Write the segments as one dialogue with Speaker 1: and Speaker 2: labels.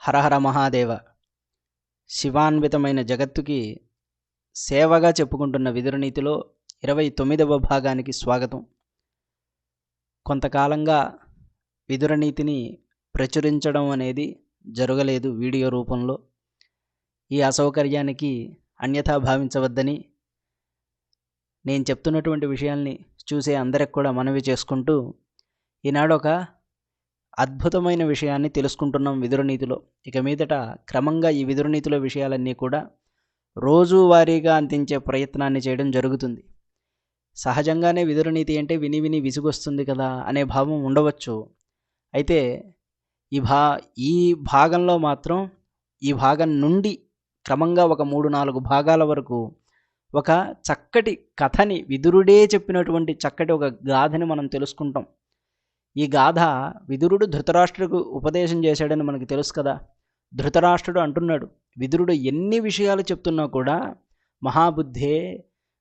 Speaker 1: హరహర మహాదేవ. శివాన్వితమైన జగత్తుకి సేవగా చెప్పుకుంటున్న విదురనీతిలో 29వ భాగానికి స్వాగతం. కొంతకాలంగా విదురనీతిని ప్రచురించడం అనేది జరగలేదు వీడియో రూపంలో. ఈ అసౌకర్యానికి అన్యథా భావించవద్దని నేను చెప్తున్నటువంటి విషయాల్ని చూసే అందరికి కూడా మనవి చేసుకుంటూ ఈనాడు ఒక అద్భుతమైన విషయాన్ని తెలుసుకుంటున్నాం విదురనీతిలో. ఇక మీదట క్రమంగా ఈ విదురనీతిలో విషయాలన్నీ కూడా రోజువారీగా అందించే ప్రయత్నాన్ని చేయడం జరుగుతుంది. సహజంగానే విదురనీతి అంటే విని విని విసుగొస్తుంది కదా అనే భావం ఉండవచ్చు. అయితే ఈ భాగంలో మాత్రం ఈ భాగం నుండి క్రమంగా ఒక 3-4 భాగాల వరకు ఒక చక్కటి కథని, విదురుడే చెప్పినటువంటి చక్కటి ఒక గాథని మనం తెలుసుకుంటాం. ఈ గాథ విదురుడు ధృతరాష్ట్రుడికి ఉపదేశం చేశాడని మనకు తెలుసు కదా. ధృతరాష్ట్రుడు అంటున్నాడు, విదురుడు ఎన్ని విషయాలు చెప్తున్నా కూడా, మహాబుద్ధే,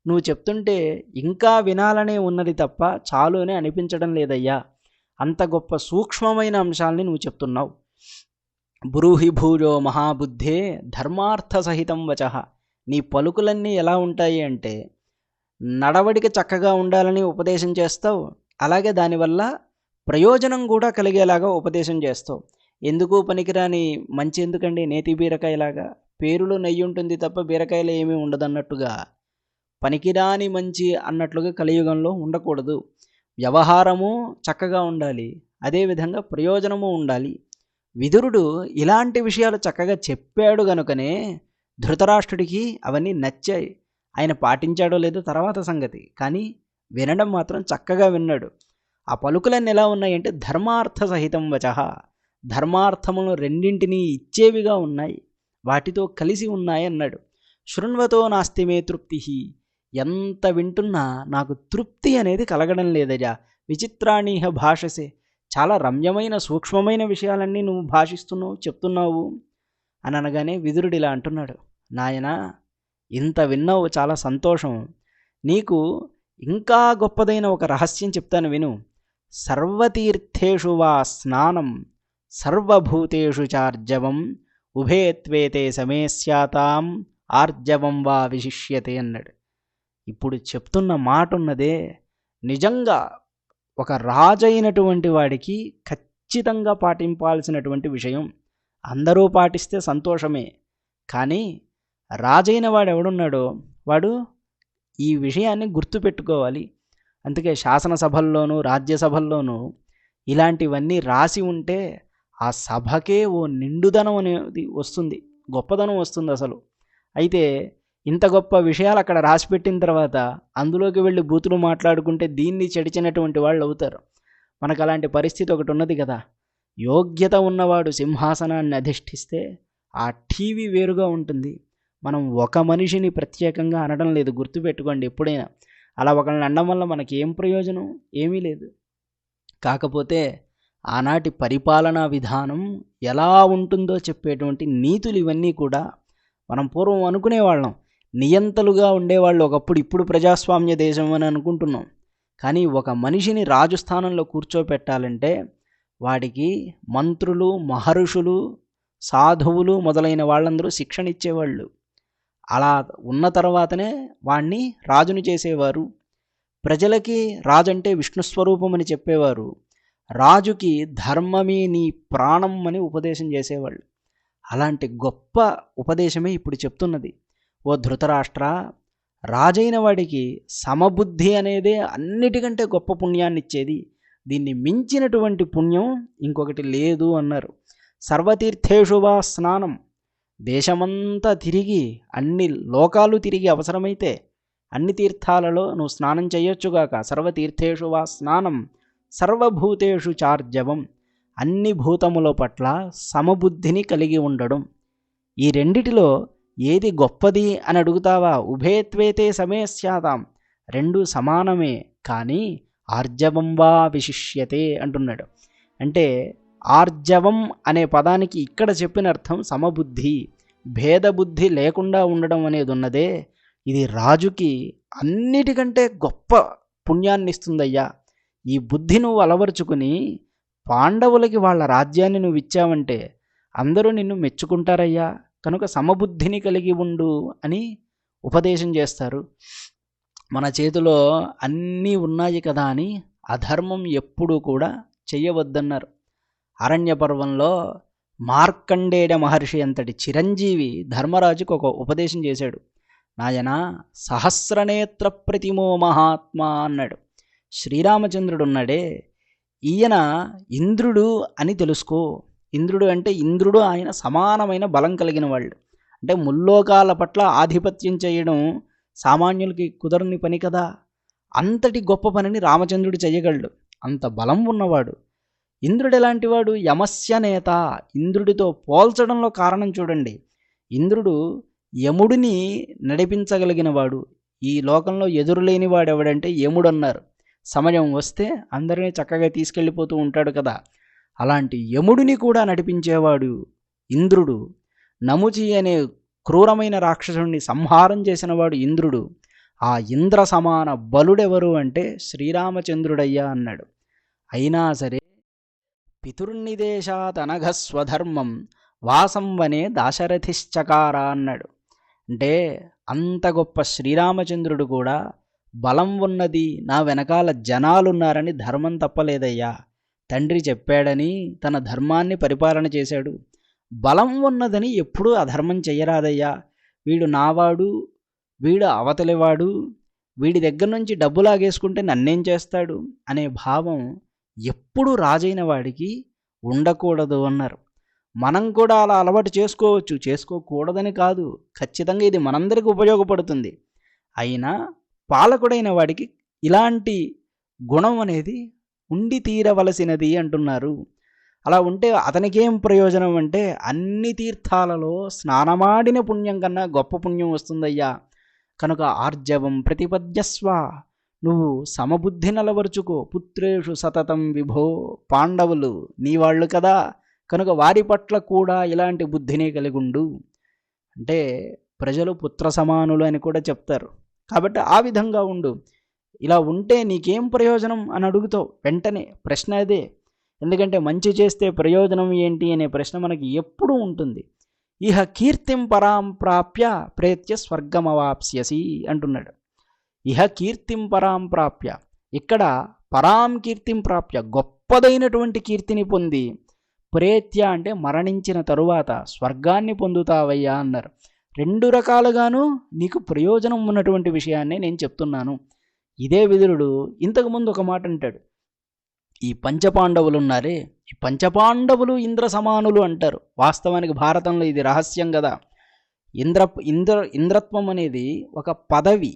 Speaker 1: నువ్వు చెప్తుంటే ఇంకా వినాలనే ఉన్నది తప్ప చాలు అని అనిపించడం లేదయ్యా. అంత గొప్ప సూక్ష్మమైన అంశాలని నువ్వు చెప్తున్నావు. బ్రూహి భూజో మహాబుద్ధే ధర్మార్థ సహితం వచః. నీ పలుకులన్నీ ఎలా ఉంటాయి అంటే, నడవడిక చక్కగా ఉండాలని ఉపదేశం చేస్తావు, అలాగే దానివల్ల ప్రయోజనం కూడా కలిగేలాగా ఉపదేశం చేస్తావు. ఎందుకు పనికిరాని మంచి ఎందుకండి, నేతి బీరకాయలాగా పేరులో నెయ్యి ఉంటుంది తప్ప బీరకాయలు ఏమీ ఉండదన్నట్టుగా పనికిరాని మంచి అన్నట్లుగా కలియుగంలో ఉండకూడదు. వ్యవహారము చక్కగా ఉండాలి, అదేవిధంగా ప్రయోజనము ఉండాలి. విదురుడు ఇలాంటి విషయాలు చక్కగా చెప్పాడు గనుకనే ధృతరాష్ట్రుడికి అవన్నీ నచ్చాయి. ఆయన పాటించాడో లేదో తర్వాత సంగతి, కానీ వినడం మాత్రం చక్కగా విన్నాడు. ఆ పలుకులన్నీ ఎలా ఉన్నాయంటే ధర్మార్థ సహితం వచః. ధర్మార్థములు రెండింటినీ ఇచ్చేవిగా ఉన్నాయి, వాటితో కలిసి ఉన్నాయి అన్నాడు. శృణ్వతో నాస్తి మే తృప్తి. ఎంత వింటున్నా నాకు తృప్తి అనేది కలగడం లేదయ్యా. విచిత్రాణీహ భాషసే. చాలా రమ్యమైన సూక్ష్మమైన విషయాలన్నీ నువ్వు భాషిస్తున్నావు, చెప్తున్నావు అని అనగానే విదురుడు ఇలా అంటున్నాడు, నాయనా, ఇంత విన్నావు, చాలా సంతోషం. నీకు ఇంకా గొప్పదైన ఒక రహస్యం చెప్తాను విను. సర్వతీర్థేషు వా స్నానం సర్వభూతేషు చార్జవం ఉభే త్వేతే సమే స్యాతాం ఆర్జవం వా విశిష్యతే అన్నాడు. ఇప్పుడు చెప్తున్న మాట ఉన్నదే నిజంగా ఒక రాజైనటువంటి వాడికి ఖచ్చితంగా పాటింపాల్సినటువంటి విషయం. అందరూ పాటిస్తే సంతోషమే, కానీ రాజైన వాడు ఎవడున్నాడో వాడు ఈ విషయాన్ని గుర్తుపెట్టుకోవాలి. అందుకే శాసనసభల్లోనూ రాజ్యసభల్లోనూ ఇలాంటివన్నీ రాసి ఉంటే ఆ సభకే ఓ నిండుదనం అనేది వస్తుంది, గొప్పదనం వస్తుంది అసలు. అయితే ఇంత గొప్ప విషయాలు అక్కడ రాసిపెట్టిన తర్వాత అందులోకి వెళ్ళి బూతులు మాట్లాడుకుంటే దీన్ని చెడిచినటువంటి వాళ్ళు అవుతారు. మనకు అలాంటి పరిస్థితి ఒకటి ఉన్నది కదా. యోగ్యత ఉన్నవాడు సింహాసనాన్ని అధిష్ఠిస్తే ఆ టీవీ వేరుగా ఉంటుంది. మనం ఒక మనిషిని ప్రత్యేకంగా అనడం లేదు, గుర్తుపెట్టుకోండి ఎప్పుడైనా. అలా ఒకళ్ళని అనడం వల్ల మనకి ఏం ప్రయోజనం? ఏమీ లేదు. కాకపోతే ఆనాటి పరిపాలనా విధానం ఎలా ఉంటుందో చెప్పేటువంటి నీతులు ఇవన్నీ కూడా మనం పూర్వం అనుకునేవాళ్ళం. నియంతలుగా ఉండేవాళ్ళు ఒకప్పుడు, ఇప్పుడు ప్రజాస్వామ్య దేశం అని అనుకుంటున్నాం. కానీ ఒక మనిషిని రాజు స్థానంలో కూర్చోపెట్టాలంటే వాడికి మంత్రులు, మహర్షులు, సాధువులు మొదలైన వాళ్ళందరూ శిక్షణ ఇచ్చేవాళ్ళు. అలా ఉన్న తర్వాతనే వాణ్ణి రాజుని చేసేవారు. ప్రజలకి రాజంటే విష్ణుస్వరూపం అని చెప్పేవారు. రాజుకి ధర్మమే నీ ప్రాణం అని ఉపదేశం చేసేవాళ్ళు. అలాంటి గొప్ప ఉపదేశమే ఇప్పుడు చెప్తున్నది. ఓ ధృతరాష్ట్ర, రాజైన వాడికి సమబుద్ధి అనేదే అన్నిటికంటే గొప్ప పుణ్యాన్ని ఇచ్చేది. దీన్ని మించినటువంటి పుణ్యం ఇంకొకటి లేదు అన్నారు. సర్వతీర్థేషు వా స్నానం. దేశమంతా తిరిగి, అన్ని లోకాలు తిరిగి, అవసరమైతే అన్ని తీర్థాలలో నువ్వు స్నానం చేయొచ్చుగాక. సర్వతీర్థేషు వా స్నానం సర్వభూతేషు చార్జవం. అన్ని భూతముల పట్ల సమబుద్ధిని కలిగి ఉండడం. ఈ రెండిటిలో ఏది గొప్పది అని అడుగుతావా? ఉభేత్వేతే సమే స్యాతాం. రెండు సమానమే, కానీ ఆర్జవం వా విశిష్యతే అంటున్నాడు. అంటే ఆర్జవం అనే పదానికి ఇక్కడ చెప్పిన అర్థం సమబుద్ధి, భేదబుద్ధి లేకుండా ఉండడం అనేది ఉన్నదే, ఇది రాజుకి అన్నిటికంటే గొప్ప పుణ్యాన్ని ఇస్తుందయ్యా. ఈ బుద్ధి నువ్వు అలవరుచుకుని పాండవులకి వాళ్ళ రాజ్యాన్ని నువ్వు ఇచ్చావంటే అందరూ నిన్ను మెచ్చుకుంటారయ్యా, కనుక సమబుద్ధిని కలిగి ఉండు అని ఉపదేశం చేస్తారు. మన చేతిలో అన్నీ ఉన్నాయి కదా అని అధర్మం ఎప్పుడూ కూడా చెయ్యవద్దన్నారు. అరణ్య పర్వంలో మార్కండేయ మహర్షి అంతటి చిరంజీవి ధర్మరాజుకు ఒక ఉపదేశం చేశాడు. నాయనా, సహస్రనేత్ర ప్రతిమో మహాత్మా అన్నాడు. శ్రీరామచంద్రుడు ఉన్నాడే, ఈయన ఇంద్రుడు అని తెలుసుకో. ఇంద్రుడు అంటే ఇంద్రుడు ఆయన సమానమైన బలం కలిగిన వాళ్ళు. అంటే ముల్లోకాల పట్ల ఆధిపత్యం చేయడం సామాన్యులకి కుదరని పని కదా. అంతటి గొప్ప పనిని రామచంద్రుడు చేయగలడు. అంత బలం ఉన్నవాడు. ఇంద్రుడు ఎలాంటి వాడు? యమస్య నేత. ఇంద్రుడితో పోల్చడంలో కారణం చూడండి. ఇంద్రుడు యముడిని నడిపించగలిగిన వాడు. ఈ లోకంలో ఎదురులేని వాడు ఎవడంటే యముడు అన్నారు. సమయం వస్తే అందరినీ చక్కగా తీసుకెళ్ళిపోతూ ఉంటాడు కదా. అలాంటి యముడిని కూడా నడిపించేవాడు ఇంద్రుడు. నముచి అనే క్రూరమైన రాక్షసుడిని సంహారం చేసినవాడు ఇంద్రుడు. ఆ ఇంద్ర సమాన బలుడెవరు అంటే శ్రీరామచంద్రుడయ్యా అన్నాడు. అయినా సరే పితుర్నిదేశాత్ అనఘ స్వధర్మం వాసం వనే దాశరథిశ్చకార అన్నాడు. అంటే అంత గొప్ప శ్రీరామచంద్రుడు కూడా బలం ఉన్నది, నా వెనకాల జనాలున్నారని ధర్మం తప్పలేదయ్యా. తండ్రి చెప్పాడని తన ధర్మాన్ని పరిపాలన చేశాడు. బలం ఉన్నదని ఎప్పుడూ అధర్మం చెయ్యరాదయ్యా. వీడు నావాడు, వీడు అవతలివాడు, వీడి దగ్గర నుంచి డబ్బు లాగేసుకుంటే నన్నేం చేస్తాడు అనే భావం ఎప్పుడు రాజైన వాడికి ఉండకూడదు అన్నారు. మనం కూడా అలా అలవాటు చేసుకోవచ్చు, చేసుకోకూడదని కాదు. ఖచ్చితంగా ఇది మనందరికీ ఉపయోగపడుతుంది. అయినా పాలకుడైన వాడికి ఇలాంటి గుణం అనేది ఉండి తీరవలసినది అంటున్నారు. అలా ఉంటే అతనికేం ప్రయోజనం అంటే అన్ని తీర్థాలలో స్నానమాడిన పుణ్యం కన్నా గొప్ప పుణ్యం వస్తుందయ్యా. కనుక ఆర్జవం ప్రతిపద్యస్వ, నువ్వు సమబుద్ధి నలవరుచుకో. పుత్రేషు సతతం విభో, పాండవులు నీ వాళ్ళు కదా, కనుక వారి పట్ల కూడా ఇలాంటి బుద్ధినే కలిగి ఉండు. అంటే ప్రజలు పుత్ర సమానులు అని కూడా చెప్తారు. కాబట్టి ఆ విధంగా ఉండు. ఇలా ఉంటే నీకేం ప్రయోజనం అని అడుగుతావు. వెంటనే ప్రశ్న అదే. ఎందుకంటే మంచి చేస్తే ప్రయోజనం ఏంటి అనే ప్రశ్న మనకి ఎప్పుడూ ఉంటుంది. ఇహ కీర్తిం పరాం ప్రాప్య ప్రేత్య స్వర్గమవాప్స్యసి అంటున్నాడు. ఇహ కీర్తిం పరాం ప్రాప్య, ఇక్కడ పరాం కీర్తిం ప్రాప్య, గొప్పదైనటువంటి కీర్తిని పొంది, ప్రేత్య అంటే మరణించిన తరువాత స్వర్గాన్ని పొందుతావయ్యా అన్నారు. రెండు రకాలుగాను నీకు ప్రయోజనం ఉన్నటువంటి విషయాన్నే నేను చెప్తున్నాను. ఇదే విదురుడు ఇంతకుముందు ఒక మాట అంటాడు. ఈ పంచపాండవులు ఉన్నారే, ఈ పంచపాండవులు ఇంద్ర సమానులు అంటారు. వాస్తవానికి భారతంలో ఇది రహస్యం కదా. ఇంద్రత్వం అనేది ఒక పదవి.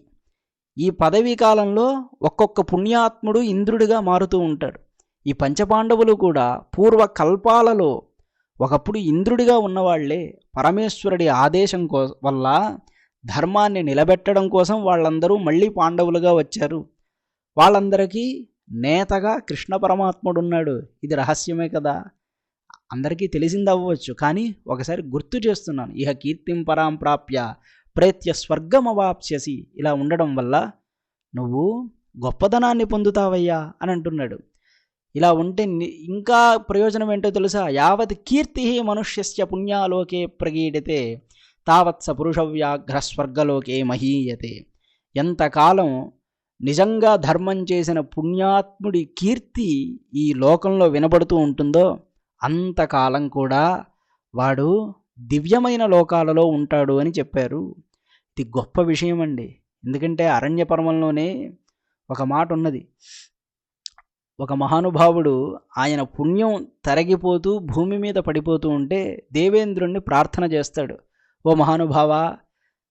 Speaker 1: ఈ పదవీ కాలంలో ఒక్కొక్క పుణ్యాత్ముడు ఇంద్రుడిగా మారుతూ ఉంటాడు. ఈ పంచపాండవులు కూడా పూర్వ కల్పాలలో ఒకప్పుడు ఇంద్రుడిగా ఉన్నవాళ్లే. పరమేశ్వరుడి ఆదేశం వల్ల ధర్మాన్ని నిలబెట్టడం కోసం వాళ్ళందరూ మళ్ళీ పాండవులుగా వచ్చారు. వాళ్ళందరికీ నేతగా కృష్ణ పరమాత్ముడు ఉన్నాడు. ఇది రహస్యమే కదా, అందరికీ తెలిసింది అవ్వచ్చు. కానీ ఒకసారి గుర్తు చేస్తున్నాను. ఇహ కీర్తిం పరాం ప్రాప్య ప్రేత్య స్వర్గమవాప్స్యసి, ఇలా ఉండడం వల్ల నువ్వు గొప్పదనాన్ని పొందుతావయ్యా అని అంటున్నాడు. ఇలా ఉంటే ఇంకా ప్రయోజనం ఏంటో తెలుసా? యావత్ కీర్తి మనుష్యస్య పుణ్యాలోకే ప్రగీడితే తావత్స పురుషవ్యాఘ్ర స్వర్గలోకే మహీయతే. ఎంతకాలం నిజంగా ధర్మం చేసిన పుణ్యాత్ముడి కీర్తి ఈ లోకంలో వినబడుతూ ఉంటుందో అంతకాలం కూడా వాడు దివ్యమైన లోకాలలో ఉంటాడు అని చెప్పారు. ఇది గొప్ప విషయం అండి. ఎందుకంటే అరణ్య పర్వంలోనే ఒక మాట ఉన్నది. ఒక మహానుభావుడు ఆయన పుణ్యం తరగిపోతూ భూమి మీద పడిపోతూ ఉంటే దేవేంద్రుణ్ణి ప్రార్థన చేస్తాడు. ఓ మహానుభావా,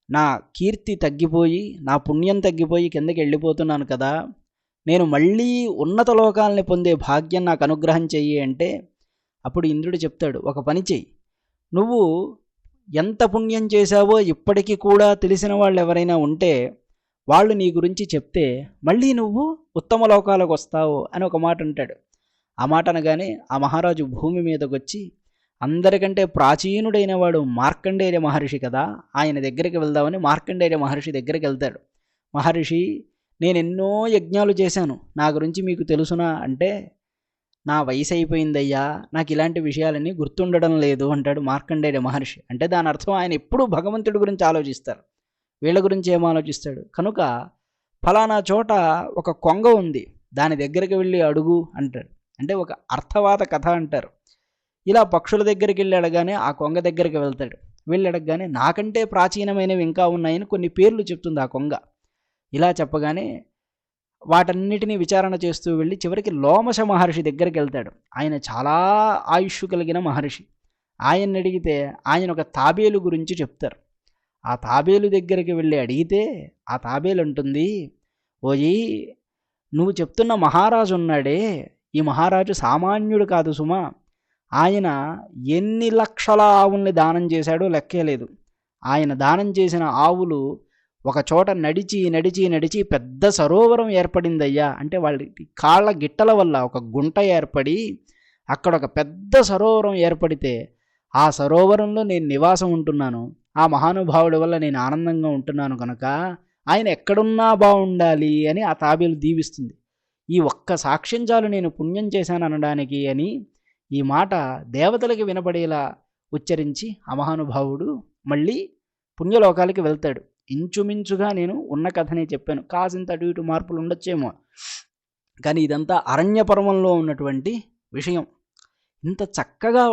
Speaker 1: నా కీర్తి తగ్గిపోయి, నా పుణ్యం తగ్గిపోయి కిందకి వెళ్ళిపోతున్నాను కదా, నేను మళ్ళీ ఉన్నత లోకాలని పొందే భాగ్యం నాకు అనుగ్రహం చెయ్యి అంటే అప్పుడు ఇంద్రుడు చెప్తాడు, ఒక పని చెయ్యి. నువ్వు ఎంత పుణ్యం చేశావో ఇప్పటికీ కూడా తెలిసిన వాళ్ళు ఎవరైనా ఉంటే వాళ్ళు నీ గురించి చెప్తే మళ్ళీ నువ్వు ఉత్తమ లోకాలకు వస్తావు అని ఒక మాట అంటాడు. ఆ మాట అనగానే ఆ మహారాజు భూమి మీదకి వచ్చి, అందరికంటే ప్రాచీనుడైన వాడు మార్కండేయ మహర్షి కదా, ఆయన దగ్గరికి వెళ్దామని మార్కండేయ మహర్షి దగ్గరికి వెళ్తాడు. మహర్షి, నేను ఎన్నో యజ్ఞాలు చేశాను, నా గురించి మీకు తెలుసునా అంటే, నా వయసు అయిపోయిందయ్యా, నాకు ఇలాంటి విషయాలన్నీ గుర్తుండడం లేదు అంటాడు మార్కండేయ మహర్షి. అంటే దాని అర్థం ఆయన ఎప్పుడూ భగవంతుడి గురించి ఆలోచిస్తారు, వీళ్ళ గురించి ఏం ఆలోచిస్తాడు. కనుక ఫలానా చోట ఒక కొంగ ఉంది, దాని దగ్గరికి వెళ్ళి అడుగు అంటాడు. అంటే ఒక అర్థవాద కథ అంటారు. ఇలా పక్షుల దగ్గరికి వెళ్ళి అడగానే ఆ కొంగ దగ్గరికి వెళ్తాడు. వెళ్ళి అడగగానే నాకంటే ప్రాచీనమైనవి ఇంకా ఉన్నాయని కొన్ని పేర్లు చెప్తుంది ఆ కొంగ. ఇలా చెప్పగానే వాటన్నిటినీ విచారణ చేస్తూ వెళ్ళి చివరికి లోమశ మహర్షి దగ్గరికి వెళ్తాడు. ఆయన చాలా ఆయుష్ కలిగిన మహర్షి. ఆయన్ని అడిగితే ఆయన ఒక తాబేలు గురించి చెప్తారు. ఆ తాబేలు దగ్గరికి వెళ్ళి అడిగితే ఆ తాబేలు అంటుంది, ఓయి నువ్వు చెప్తున్న మహారాజు ఉన్నాడే, ఈ మహారాజు సామాన్యుడు కాదు సుమా. ఆయన ఎన్ని లక్షల ఆవుల్ని దానం చేశాడో లెక్కేలేదు. ఆయన దానం చేసిన ఆవులు ఒక చోట నడిచి నడిచి నడిచి పెద్ద సరోవరం ఏర్పడిందయ్యా. అంటే వాళ్ళ కాళ్ళ గిట్టల వల్ల ఒక గుంట ఏర్పడి అక్కడ ఒక పెద్ద సరోవరం ఏర్పడితే ఆ సరోవరంలో నేను నివాసం ఉంటున్నాను. ఆ మహానుభావుడి వల్ల నేను ఆనందంగా ఉంటున్నాను కనుక ఆయన ఎక్కడున్నా బాగుండాలి అని ఆ తాబేలు దీవిస్తుంది. ఈ ఒక్క సాక్ష్యం చాలు నేను పుణ్యం చేశాను అనడానికి అని ఈ మాట దేవతలకి వినపడేలా ఉచ్చరించి ఆ మహానుభావుడు మళ్ళీ పుణ్యలోకాలకి వెళ్తాడు. ఇంచుమించుగా నేను ఉన్న కథనే చెప్పాను, కాసింత అటు ఇటు మార్పులు ఉండొచ్చేమో, కానీ ఇదంతా అరణ్య పర్వంలో ఉన్నటువంటి విషయం. ఇంత చక్కగా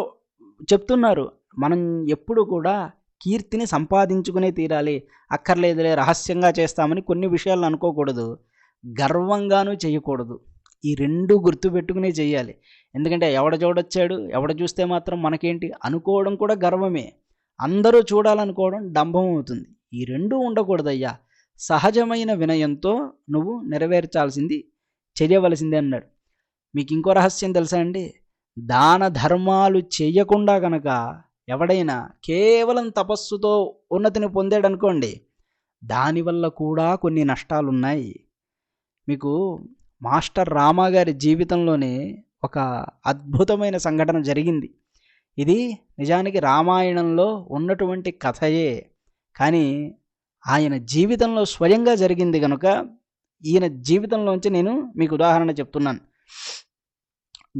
Speaker 1: చెప్తున్నారు. మనం ఎప్పుడు కూడా కీర్తిని సంపాదించుకునే తీరాలి, అక్కర్లేదులే రహస్యంగా చేస్తామని కొన్ని విషయాలను అనుకోకూడదు, గర్వంగానూ చేయకూడదు. ఈ రెండు గుర్తుపెట్టుకునే చేయాలి. ఎందుకంటే ఎవడ చూడొచ్చాడు, ఎవడ చూస్తే మాత్రం మనకేంటి అనుకోవడం కూడా గర్వమే, అందరూ చూడాలనుకోవడం డంభం అవుతుంది. ఈ రెండూ ఉండకూడదయ్యా. సహజమైన వినయంతో నువ్వు నెరవేర్చాల్సింది చెయ్యవలసిందే అన్నాడు. మీకు ఇంకో రహస్యం తెలుసా అండి? దాన ధర్మాలు చెయ్యకుండా కనుక ఎవడైనా కేవలం తపస్సుతో ఉన్నతిని పొందాడనుకోండి, దానివల్ల కూడా కొన్ని నష్టాలున్నాయి. మీకు మాస్టర్ రామా గారి జీవితంలోనే ఒక అద్భుతమైన సంఘటన జరిగింది. ఇది నిజానికి రామాయణంలో ఉన్నటువంటి కథయే, కానీ ఆయన జీవితంలో స్వయంగా జరిగింది కనుక ఈయన జీవితంలోంచి నేను మీకు ఉదాహరణ చెప్తున్నాను.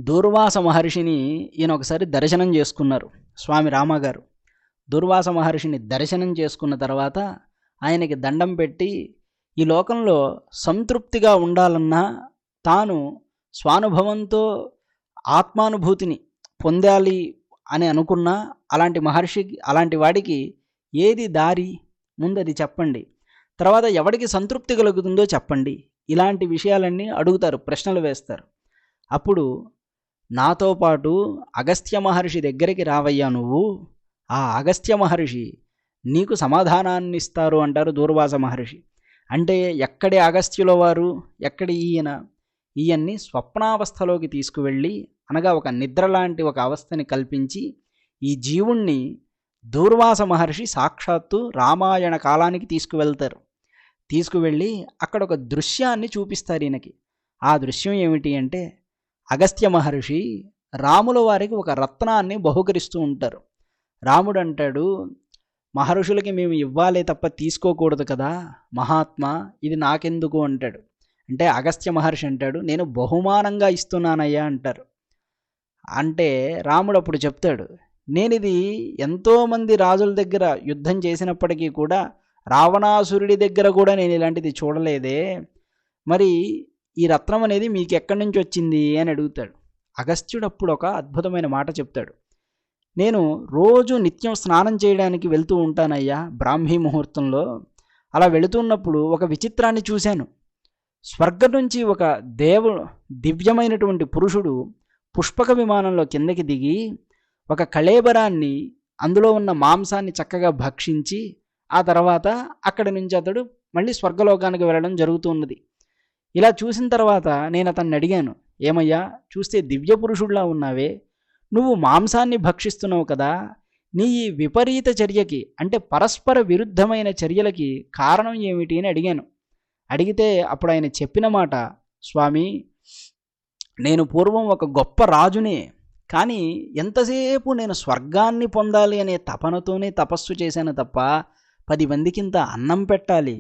Speaker 1: దూర్వాస మహర్షిని ఈయన ఒకసారి దర్శనం చేసుకున్నారు స్వామి రామగారు. దూర్వాస మహర్షిని దర్శనం చేసుకున్న తర్వాత ఆయనకి దండం పెట్టి, ఈ లోకంలో సంతృప్తిగా ఉండాలన్నా తాను స్వానుభవంతో ఆత్మానుభూతిని పొందాలి అని అనుకున్నా అలాంటి మహర్షికి, అలాంటి వాడికి ఏది దారి ముందది చెప్పండి, తర్వాత ఎవడికి సంతృప్తి కలుగుతుందో చెప్పండి, ఇలాంటి విషయాలన్నీ అడుగుతారు, ప్రశ్నలు వేస్తారు. అప్పుడు నాతో పాటు అగస్త్య మహర్షి దగ్గరికి రావయ్యా నువ్వు, ఆ అగస్త్య మహర్షి నీకు సమాధానాన్ని ఇస్తారు అంటారు దూర్వాస మహర్షి. అంటే ఎక్కడి అగస్త్యుల వారు, ఎక్కడి ఈయన్ని స్వప్నావస్థలోకి తీసుకువెళ్ళి, అనగా ఒక నిద్ర లాంటి ఒక అవస్థని కల్పించి ఈ జీవుణ్ణి దూర్వాస మహర్షి సాక్షాత్తు రామాయణ కాలానికి తీసుకువెళ్తారు. తీసుకువెళ్ళి అక్కడ ఒక దృశ్యాన్ని చూపిస్తారు ఈయనకి. ఆ దృశ్యం ఏమిటి అంటే, అగస్త్య మహర్షి రాముల వారికి ఒక రత్నాన్ని బహుకరిస్తూ ఉంటారు. రాముడు అంటాడు, మహర్షులకి మేము ఇవ్వాలే తప్ప తీసుకోకూడదు కదా మహాత్మా, ఇది నాకెందుకు అంటాడు. అంటే అగస్త్య మహర్షి అంటాడు, నేను బహుమానంగా ఇస్తున్నానయ్యా అంటారు. అంటే రాముడు అప్పుడు చెప్తాడు, నేనిది ఎంతోమంది రాజుల దగ్గర యుద్ధం చేసినప్పటికీ కూడా రావణాసురుడి దగ్గర కూడా నేను ఇలాంటిది చూడలేదే, మరి ఈ రత్నం అనేది మీకు ఎక్కడి నుంచి వచ్చింది అని అడుగుతాడు. అగస్త్యుడు అప్పుడు ఒక అద్భుతమైన మాట చెప్తాడు, నేను రోజు నిత్యం స్నానం చేయడానికి వెళ్తూ ఉంటానయ్యా బ్రాహ్మీ ముహూర్తంలో. అలా వెళుతున్నప్పుడు ఒక విచిత్రాన్ని చూశాను. స్వర్గం నుంచి ఒక దివ్యమైనటువంటి పురుషుడు పుష్పక విమానంలో కిందకి దిగి ఒక కళేబరాన్ని, అందులో ఉన్న మాంసాన్ని చక్కగా భక్షించి ఆ తర్వాత అక్కడి నుంచి అతడు మళ్ళీ స్వర్గలోకానికి వెళ్ళడం జరుగుతున్నది. ఇలా చూసిన తర్వాత నేను అతన్ని అడిగాను, ఏమయ్యా చూస్తే దివ్య పురుషుడిలా ఉన్నావే, నువ్వు మాంసాన్ని భక్షిస్తున్నావు కదా, నీ ఈ విపరీత చర్యకి, అంటే పరస్పర విరుద్ధమైన చర్యలకి కారణం ఏమిటి అని అడిగాను. అడిగితే అప్పుడు ఆయన చెప్పిన మాట, స్వామి నేను పూర్వం ఒక గొప్ప రాజునే, కానీ ఎంతసేపు నేను స్వర్గాన్ని పొందాలి అనే తపనతోనే తపస్సు చేశాను తప్ప 10 మందికి ఇంత అన్నం పెట్టాలి,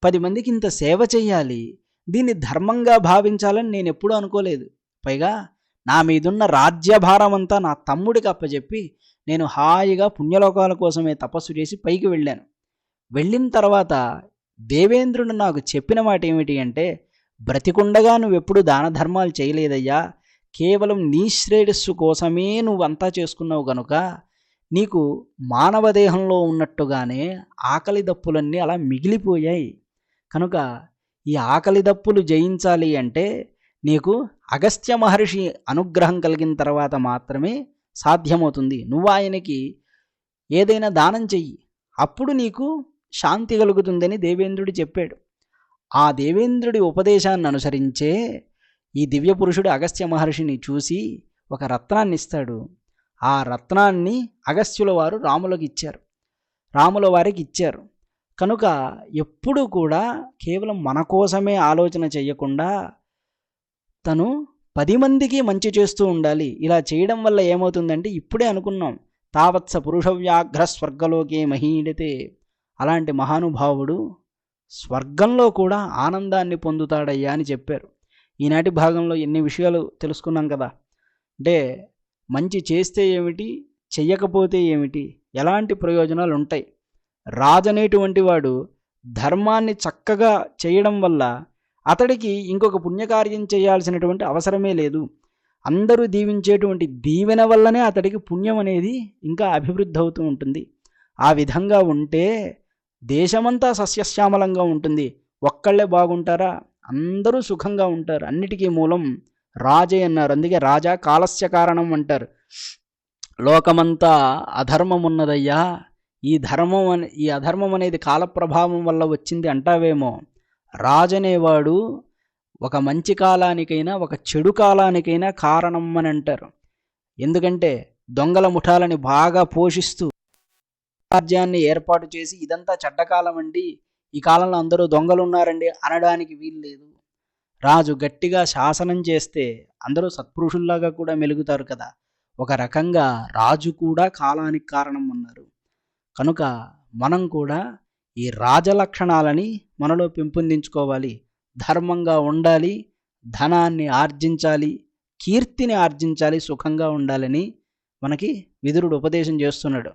Speaker 1: 10 మందికి ఇంత సేవ చేయాలి, దీన్ని ధర్మంగా భావించాలని నేను ఎప్పుడూ అనుకోలేదు. పైగా నా మీదున్న రాజ్యభారం అంతా నా తమ్ముడికి అప్పచెప్పి నేను హాయిగా పుణ్యలోకాల కోసమే తపస్సు చేసి పైకి వెళ్ళాను. వెళ్ళిన తర్వాత దేవేంద్రుడు నాకు చెప్పిన మాట ఏమిటి అంటే, బ్రతికుండగా నువ్వెప్పుడు దాన ధర్మాలు చేయలేదయ్యా, కేవలం నీ శ్రేయస్సు కోసమే నువ్వంతా చేసుకున్నావు గనుక నీకు మానవ దేహంలో ఉన్నట్టుగానే ఆకలి దప్పులన్నీ అలా మిగిలిపోయాయి. కనుక ఈ ఆకలి దప్పులు జయించాలి అంటే నీకు అగస్త్య మహర్షి అనుగ్రహం కలిగిన తర్వాత మాత్రమే సాధ్యమవుతుంది. నువ్వు ఆయనకి ఏదైనా దానం చెయ్యి, అప్పుడు నీకు శాంతి కలుగుతుందని దేవేంద్రుడు చెప్పాడు. ఆ దేవేంద్రుడి ఉపదేశాన్ని అనుసరించే ఈ దివ్య పురుషుడు అగస్త్య మహర్షిని చూసి ఒక రత్నాన్ని ఇస్తాడు. ఆ రత్నాన్ని అగస్త్యుల వారు రాముల వారికి ఇచ్చారు. కనుక ఎప్పుడు కూడా కేవలం మన కోసమే ఆలోచన చేయకుండా తను 10 మందికి మంచి చేస్తూ ఉండాలి. ఇలా చేయడం వల్ల ఏమవుతుందంటే, ఇప్పుడే అనుకున్నాం, తావత్స పురుషవ్యాఘ్ర స్వర్గలోకే మహీడతే, అలాంటి మహానుభావుడు స్వర్గంలో కూడా ఆనందాన్ని పొందుతాడయ్యా అని చెప్పారు. ఈనాటి భాగంలో ఎన్ని విషయాలు తెలుసుకున్నాం కదా. అంటే మంచి చేస్తే ఏమిటి, చెయ్యకపోతే ఏమిటి, ఎలాంటి ప్రయోజనాలు ఉంటాయి. రాజు అనేటువంటి వాడు ధర్మాన్ని చక్కగా చేయడం వల్ల అతడికి ఇంకొక పుణ్యకార్యం చేయాల్సినటువంటి అవసరమే లేదు. అందరూ దీవించేటువంటి దీవెన వల్లనే అతడికి పుణ్యం అనేది ఇంకా అభివృద్ధి అవుతూ ఉంటుంది. ఆ విధంగా ఉంటే దేశమంతా సస్యశ్యామలంగా ఉంటుంది. ఒక్కళ్ళే బాగుంటారా? అందరూ సుఖంగా ఉంటారు. అన్నిటికీ మూలం రాజే అన్నారు. అందుకే రాజా కాలస్య కారణం అంటారు. లోకమంతా అధర్మం ఉన్నదయ్యా, ఈ అధర్మం అనేది కాలప్రభావం వల్ల వచ్చింది అంటావేమో. రాజనేవాడు ఒక మంచి కాలానికైనా ఒక చెడు కాలానికైనా కారణం అని అంటారు. ఎందుకంటే దొంగల ముఠాలని బాగా పోషిస్తూ రాజ్యాన్ని ఏర్పాటు చేసి ఇదంతా చెడ్డకాలం అండి, ఈ కాలంలో అందరూ దొంగలు ఉన్నారండి అనడానికి వీలు లేదు. రాజు గట్టిగా శాసనం చేస్తే అందరూ సత్పురుషుల్లాగా కూడా మెలుగుతారు కదా. ఒక రకంగా రాజు కూడా కాలానికి కారణం అన్నారు. కనుక మనం కూడా ఈ రాజలక్షణాలని మనలో పెంపొందించుకోవాలి. ధర్మంగా ఉండాలి, ధనాన్ని ఆర్జించాలి, కీర్తిని ఆర్జించాలి, సుఖంగా ఉండాలని మనకి విదురుడు ఉపదేశం చేస్తున్నాడు.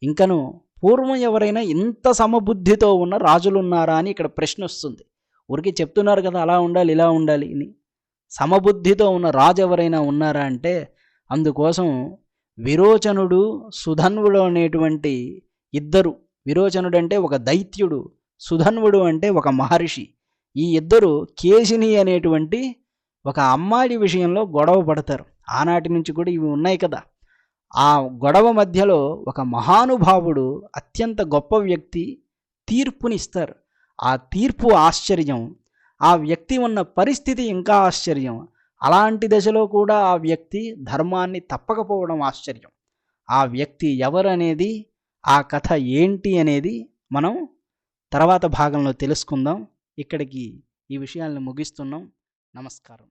Speaker 1: ఇంకను పూర్వం ఎవరైనా ఇంత సమబుద్ధితో ఉన్న రాజులు ఉన్నారా అని ఇక్కడ ప్రశ్న వస్తుంది. ఊరికి చెప్తున్నారు కదా అలా ఉండాలి ఇలా ఉండాలి అని. సమబుద్ధితో ఉన్న రాజు ఎవరైనా ఉన్నారా అంటే అందుకోసం విరోచనుడు, సుధన్వుడు అనేటువంటి ఇద్దరు, విరోచనుడు అంటే ఒక దైత్యుడు, సుధన్వుడు అంటే ఒక మహర్షి, ఈ ఇద్దరు కేశిని అనేటువంటి ఒక అమ్మాయి విషయంలో గొడవ పడతారు. ఆనాటి నుంచి కూడా ఇవి ఉన్నాయి కదా. ఆ గొడవ మధ్యలో ఒక మహానుభావుడు, అత్యంత గొప్ప వ్యక్తి తీర్పునిస్తారు. ఆ తీర్పు ఆశ్చర్యం, ఆ వ్యక్తి ఉన్న పరిస్థితి ఇంకా ఆశ్చర్యం. అలాంటి దశలో కూడా ఆ వ్యక్తి ధర్మాన్ని తప్పకపోవడం ఆశ్చర్యం. ఆ వ్యక్తి ఎవరనేది, ఆ కథ ఏంటి అనేది మనం తర్వాత భాగంలో తెలుసుకుందాం. ఇక్కడికి ఈ విషయాలను ముగిస్తున్నాం. నమస్కారం.